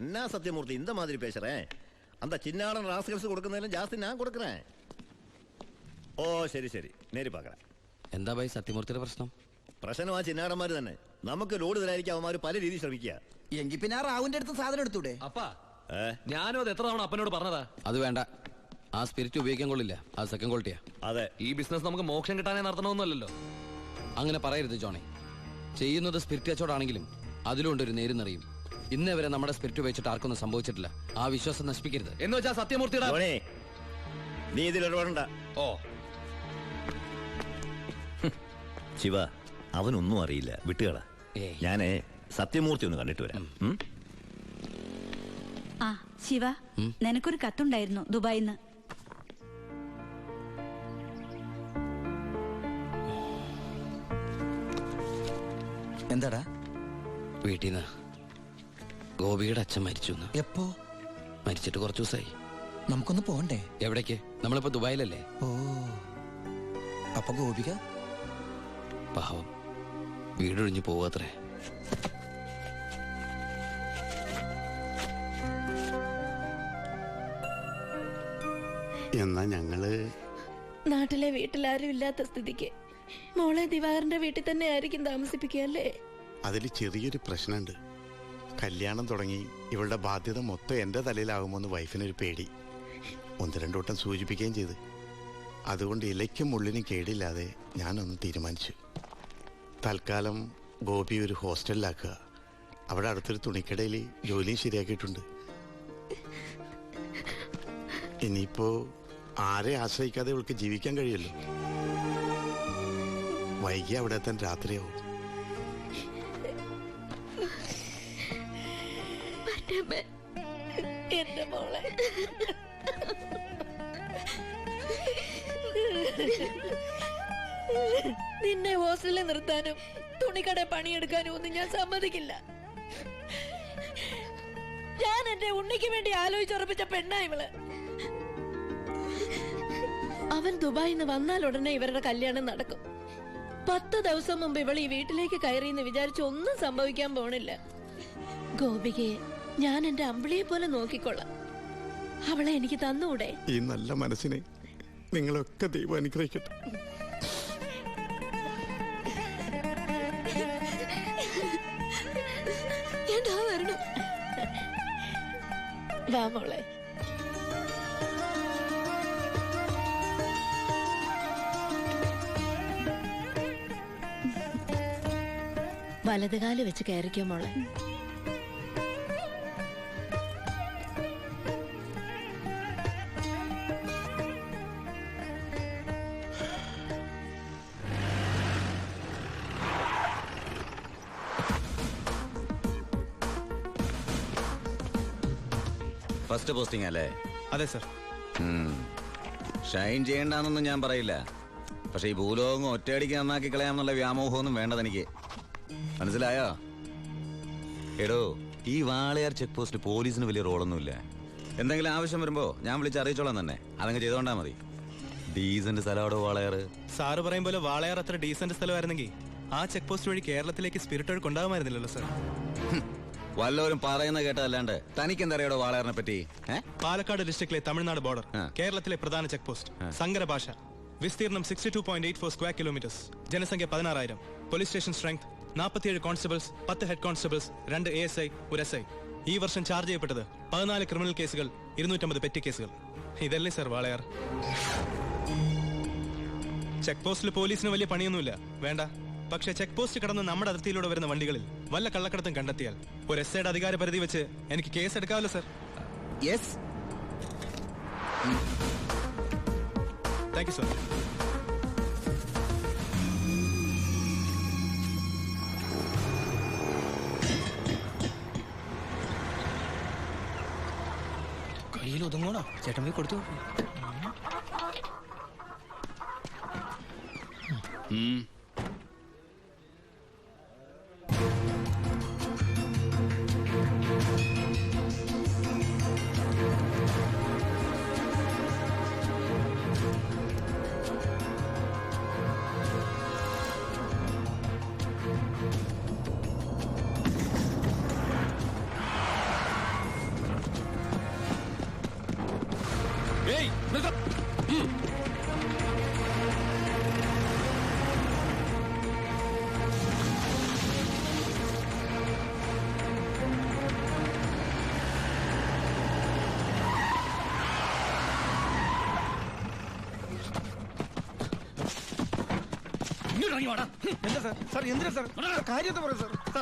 என்ன சத்தியமூர்த்தி இந்த மாதிரி பேசுறேன்? அந்த சின்னாளன் ராஸ்கல்ஸ் கொடுക്കുന്നதிலும் ஜாஸ்தி நான் கொடுக்குறேன். ഓ ശരി ശരി, നേരി പാക്കറ. എന്താ ഭായി സത്യമൂർത്തിയുടെ പ്രശ്നം? പ്രശ്നം ആ ചിന്നാടന്മാര് തന്നെ. നമുക്ക് ലോഡ് തരാതിരിക്കാൻ അവന്മാർ പല രീതിയിൽ ശ്രമിക്കുക. എങ്കിൽ പിന്നെ ആ റാവുന്റെ അടുത്ത് സാധനം എടുത്തൂടെ? അപ്പാ ഞാനും അത് എത്ര തവണ അപ്പനോട് പറഞ്ഞതാ. അത് വേണ്ട, ആ സ്പിരിറ്റ് ഉപയോഗിക്കാൻ കൊള്ളില്ല, അത് സെക്കൻഡ് ക്വാളിറ്റിയാ. അതെ, ഈ ബിസിനസ് നമുക്ക് മോക്ഷം കിട്ടാനേ നടത്തണമെന്നല്ലോ. അങ്ങനെ പറയരുത് ജോണി. ചെയ്യുന്നത് സ്പിരിറ്റ് കച്ചവടമാണെങ്കിലും അതിലുണ്ട് ഒരു നേരും നിറയും. ഇന്നേ വരെ നമ്മുടെ സ്പിരിറ്റ് ഉപയോഗിച്ചിട്ട് ആർക്കൊന്നും സംഭവിച്ചിട്ടില്ല. ആ വിശ്വാസം നശിപ്പിക്കരുത്. എന്ന് വെച്ചാൽ സത്യമൂർത്തിയുടെ നീ ഇതിലിടപെടണ്ട. ഓ ശിവ, അവനൊന്നും അറിയില്ല, വിട്ടുകള. ഞാനേ സത്യമൂർത്തി ഒന്ന് കണ്ടിട്ട് വരാം. ആ ശിവ, നിനക്കൊരു കത്തുണ്ടായിരുന്നു ദുബായിന്ന്. എന്താടാ? വീട്ടിൽ നിന്ന് ഗോപിയുടെ അച്ഛൻ മരിച്ചു. എപ്പോ? മരിച്ചിട്ട് കുറച്ചു ദിവസമായി. നമുക്കൊന്ന് പോണ്ടേ? എവിടേക്ക്? നമ്മളിപ്പോ ദുബായിലല്ലേ. ഓ, അപ്പൊ ഗോപിക പാവം വീടൊഴിഞ്ഞു പോവാത്രേ. എന്നാ ഞങ്ങള് നാട്ടിലെ വീട്ടിലാരും ഇല്ലാത്ത സ്ഥിതിക്ക് മോളെ ദിവാകരന്റെ വീട്ടിൽ തന്നെ ആയിരിക്കും താമസിപ്പിക്കുക അല്ലേ? അതിൽ ചെറിയൊരു പ്രശ്നമുണ്ട്. കല്യാണം തുടങ്ങി ഇവളുടെ ബാധ്യത മൊത്തം എൻ്റെ തലയിലാകുമോന്ന് വൈഫിനൊരു പേടി. ഒന്ന് രണ്ടു വട്ടം സൂചിപ്പിക്കുകയും ചെയ്ത്. അതുകൊണ്ട് ഇലയ്ക്കും മുള്ളിനും കേടില്ലാതെ ഞാനൊന്ന് തീരുമാനിച്ചു. തൽക്കാലം ഗോപി ഒരു ഹോസ്റ്റലിലാക്കുക. അവിടെ അടുത്തൊരു തുണിക്കടയിൽ ജോലിയും ശരിയാക്കിയിട്ടുണ്ട്. ഇനിയിപ്പോ ആരെ ആശ്രയിക്കാതെ ഇവൾക്ക് ജീവിക്കാൻ കഴിയുമല്ലോ. വൈകി അവിടെ എത്താൻ രാത്രിയാവും. എന്റെ മോളെ നിന്നെ ഹോസ്റ്റലിൽ നിർത്താനും തുണിക്കട പണിയെടുക്കാനും ഒന്നും ഞാൻ സമ്മതിക്കില്ല. ഞാൻ എന്റെ ഉണ്ണിക്ക് വേണ്ടി ആലോചിച്ചുറപ്പിച്ച പെണ്ണാ ഇവള്. അവൻ ദുബായിന്ന് വന്നാൽ ഉടനെ ഇവരുടെ കല്യാണം നടക്കും. 10 ദിവസം മുമ്പ് ഇവൾ ഈ വീട്ടിലേക്ക് കയറിയെന്ന് വിചാരിച്ച് ഒന്നും സംഭവിക്കാൻ പോണില്ല. ഗോപികയെ ഞാൻ എന്റെ അമ്പിളിയെ പോലെ നോക്കിക്കൊള്ളാം. അവളെ എനിക്ക് തന്നൂടെ? ഈ നല്ല മനസ്സിനെ നിങ്ങളൊക്കെ ദൈവം അനുഗ്രഹിക്കട്ടെ. വാ മോളെ. വലതുകാല് വെച്ച് കയറിക്കോ മോളെ. ഫസ്റ്റ് പോസ്റ്റിംഗ് അല്ലേ? അതെ സർ. ഷൈൻ ചെയ്യണ്ടെന്നൊന്നും ഞാൻ പറയില്ല. പക്ഷെ ഈ ഭൂലോകം ഒറ്റയടിക്ക് നന്നാക്കി കളയാമെന്നുള്ള വ്യാമോഹമൊന്നും വേണ്ടതെനിക്ക്. മനസ്സിലായോ? എടോ, ഈ വാളയാർ ചെക്ക് പോസ്റ്റ് പോലീസിന് വലിയ റോളൊന്നുമില്ല. എന്തെങ്കിലും ആവശ്യം വരുമ്പോ ഞാൻ വിളിച്ച് അറിയിച്ചോളാം തന്നെ. അതങ്ങ് ചെയ്തോണ്ടാ മതി. ഡീസന്റ് സ്ഥലമാടോ വാളയാർ. സാറ് പറയും പോലെ വാളയാർ അത്ര ഡീസന്റ് സ്ഥലമായിരുന്നെങ്കിൽ ആ ചെക്ക് പോസ്റ്റ് വഴി കേരളത്തിലേക്ക് സ്പിരിറ്റ് ഒഴുക്ക് ഉണ്ടാകുമായിരുന്നില്ലല്ലോ സർ. വല്ലവരും പറയുന്ന കേട്ടതല്ലാണ്ട് തനിക്ക് എന്തറിയാടോ വാളയാറിനെ പറ്റി? പാലക്കാട് ഡിസ്ട്രിക്റ്റിലെ തമിഴ്നാട് ബോർഡർ, കേരളത്തിലെ പ്രധാന ചെക്ക് പോസ്റ്റ്, സങ്കര ഭാഷ, വിസ്തീർണം 62.84 സ്ക്വയർ കിലോമീറ്റേഴ്സ്, ജനസംഖ്യ 16,000, police station strength 47 constables, 10 head constables, 2 ASI, 1 SI. ഈ വർഷം ചാർജ് ചെയ്യപ്പെട്ടത് 14 ക്രിമിനൽ കേസുകൾ, 250 പെറ്റി കേസുകൾ. ഇതല്ലേ സർ വാളയാർ? ചെക്ക് പോസ്റ്റിൽ പോലീസിന് വലിയ പണിയൊന്നുമില്ല, വേണ്ട. പക്ഷേ ചെക്ക് പോസ്റ്റ് കടന്ന് നമ്മുടെ അതിർത്തിയിലൂടെ വരുന്ന വണ്ടികളിൽ വല്ല കള്ളക്കടത്തും കണ്ടെത്തിയാൽ ഒരു SIയുടെ അധികാര പരിധി വെച്ച് എനിക്ക് കേസ് എടുക്കാമല്ലോ sir. Yes. Thank you sir. കയ്യിൽ ഒതുങ്ങോണോ? ചേട്ടൻ പോയി കൊടുത്തു.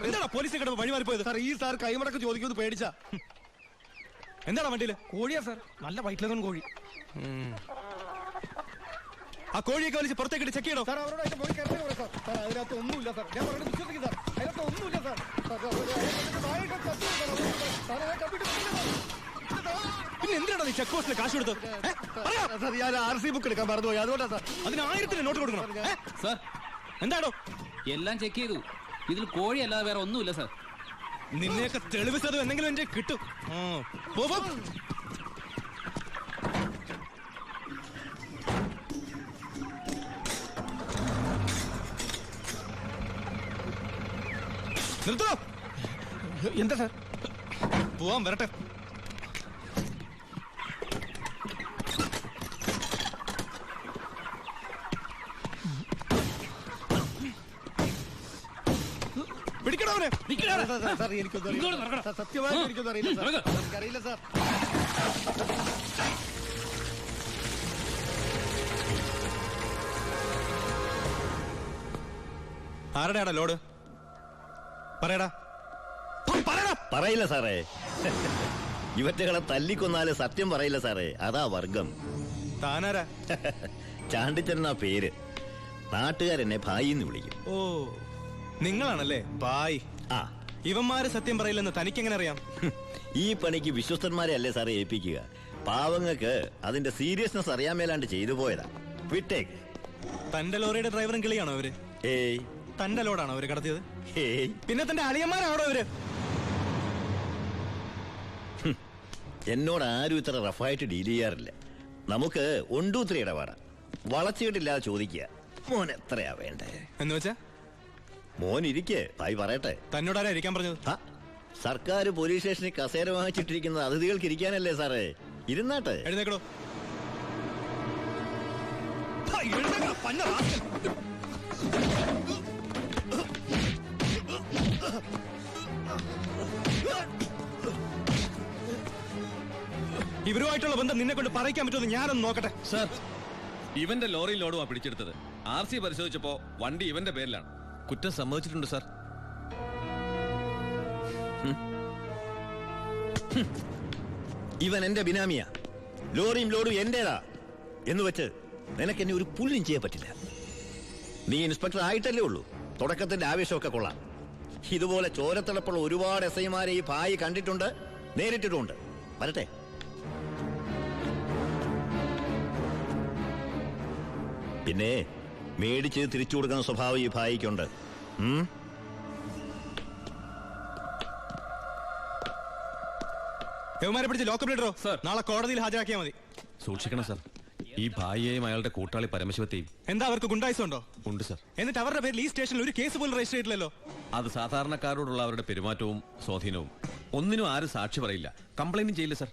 എന്താണ് പോലീസ് കിടന്ന് വഴിമാറിപ്പോയത്? ഈ സാർ കൈമടക്ക് ചോദിക്കുന്നത് പേടിച്ചാ. എന്താണ് വണ്ടിയില്? കോഴിയാ സാർ, നല്ല വയറ്റിലൊന്നും കോഴി. ആ കോഴിയൊക്കെ വലിച്ച് പുറത്തേക്ക് ചെക്ക് ചെയ്യണോ? സാർ അവരോട് അതിന്റെ പോയി കയറി സാർ. സാർ അതിനകത്ത് ഒന്നുമില്ല സാർ, ഞാൻ പറഞ്ഞത് വിശ്വസിക്കും സാർ. അതിനകത്ത് ഒന്നുമില്ല സാർ. പിന്നെ എന്തിനാണ് നീ ചെക്ക് പോസ്റ്റിൽ കാശ് കൊടുത്തത്? സാർ ഞാൻ RC ബുക്ക് എടുക്കാൻ മറന്നുപോയി, അതുകൊണ്ടാ സാർ. അതിന് 1000 നോട്ട് കൊടുക്കണം. സാർ എന്താണോ? എല്ലാം ചെക്ക് ചെയ്തു, ഇതിൽ കോഴി അല്ലാതെ വേറെ ഒന്നുമില്ല സാർ. നിന്നെയൊക്കെ തെളിവിച്ചത് എന്തെങ്കിലും എന്റെ കിട്ടും. പോ, പോ. നിർത്തോ. എന്താ സാർ? പോവാൻ വരട്ടെ. പിടിക്കണവനെ. സാർ എനിക്കൊന്നും അറിയില്ല. സത്യമായിട്ട് എനിക്കൊന്നും അറിയില്ല സാർ. എനിക്കറിയില്ല സാർ. ആരുടെയാടാ ലോഡ്? പറയടാ, പറയടാ. പറയില്ല സാറേ. ഇവറ്റകളെ തല്ലിക്കൊന്നാല് സത്യം പറയില്ല സാറേ, അതാ വർഗം. താനാരാ? ചാണ്ടിച്ചനാ പേര്. നാട്ടുകാരെന്നെ ഭായിന്ന് വിളിക്കും. ഓ, നിങ്ങളാണല്ലേ ബായ്. ആ, ഇവന്മാര് സത്യം പറയില്ലെന്ന് തനിക്കെങ്ങനെ അറിയാം? ഈ പണിക്ക് വിശ്വസ്തന്മാരെ അല്ലേ സാറേ ഏൽപ്പിക്കുക. പാവങ്ങൾക്ക് അതിന്റെ സീരിയസ്നെസ് അറിയാൻ മേലാണ്ട് ചെയ്തു പോയതാ. വിട്ടേക്ക്. തന്റെ ലോറിയുടെ ഡ്രൈവറും കിളിയാണോ അവര്? ഏയ്, തന്റെ ലോഡാണോ അവര് കടത്തിയത്? ഏയ്. പിന്നെ തന്റെ അളിയന്മാരാണോ അവര്? എന്നോട് ആരും ഇത്ര റഫായിട്ട് ഡീൽ ചെയ്യാറില്ല. നമുക്ക് 1 2 3 ഇടപാടാ. വളച്ചിട്ടില്ലാതെ ചോദിക്കുക, മോൻ എത്രയാ വേണ്ടേ എന്ന് വെച്ചാ? മോൻ ഇരിക്കേ, ഭായി പറയട്ടെ. തന്നോടാരാ ഇരിക്കാൻ പറഞ്ഞത്? സർക്കാർ പോലീസ് സ്റ്റേഷനിൽ കസേര വാങ്ങിച്ചിട്ടിരിക്കുന്നത് അതിഥികൾക്ക് ഇരിക്കാനല്ലേ സാറേ. ഇരുന്നാട്ടെ. എഴുന്നേക്കടോ. ഇവരുമായിട്ടുള്ള ബന്ധം നിന്നെ കൊണ്ട് പറയിക്കാൻ പറ്റുമെന്ന് ഞാനൊന്ന് നോക്കട്ടെ. സാർ, ഇവന്റെ ലോറി ലോഡുമാ പിടിച്ചെടുത്തത്. RC പരിശോധിച്ചപ്പോ വണ്ടി ഇവന്റെ പേരിലാണ്. കുറ്റം സമ്മതിച്ചിട്ടുണ്ട് സാർ. ഇവൻ എന്റെ ബിനാമിയാ. ലോറിയും ലോഡും എന്റേതാ എന്ന് വെച്ച് നിനക്ക് എന്നെ ഒരു പുല്ലും ചെയ്യാൻ പറ്റില്ല. നീ ഇൻസ്പെക്ടർ ആയിട്ടല്ലേ ഉള്ളൂ. തുടക്കത്തിന്റെ ആവേശമൊക്കെ കൊള്ളാം. ഇതുപോലെ ചോരത്തിളപ്പുള്ള ഒരുപാട് SI-മാരെ ഈ ഭായി കണ്ടിട്ടുണ്ട്, നേരിട്ടിട്ടുണ്ട്. വരട്ടെ. പിന്നെ മേടിച്ച് തിരിച്ചു കൊടുക്കുന്ന സ്വഭാവം ഈ ഭായിക്കുണ്ട്. യവന്മാരെ പിടിച്ച് ലോക്കപ്പിലിട്ടോ. നാളെ കോടതിയിൽ ഹാജരാക്കിയാൽ മതി. സൂക്ഷിക്കണം സാർ, ഈ ഭായിയെയും അയാളുടെ കൂട്ടാളി പരമശിവത്തെയും. എന്താ അവർക്ക് ഗുണ്ടായിസുണ്ടോ? ഉണ്ട് സാർ. എന്നിട്ട് അവരുടെ പേരിൽ ഈ സ്റ്റേഷനിൽ ഒരു കേസ് പോലും രജിസ്റ്റർ ചെയ്തില്ലല്ലോ. അത് സാധാരണക്കാരോടുള്ള അവരുടെ പെരുമാറ്റവും സ്വാധീനവും. ഒന്നിനും ആരും സാക്ഷി പറയില്ല, കംപ്ലൈന്റും ചെയ്യില്ല സാർ.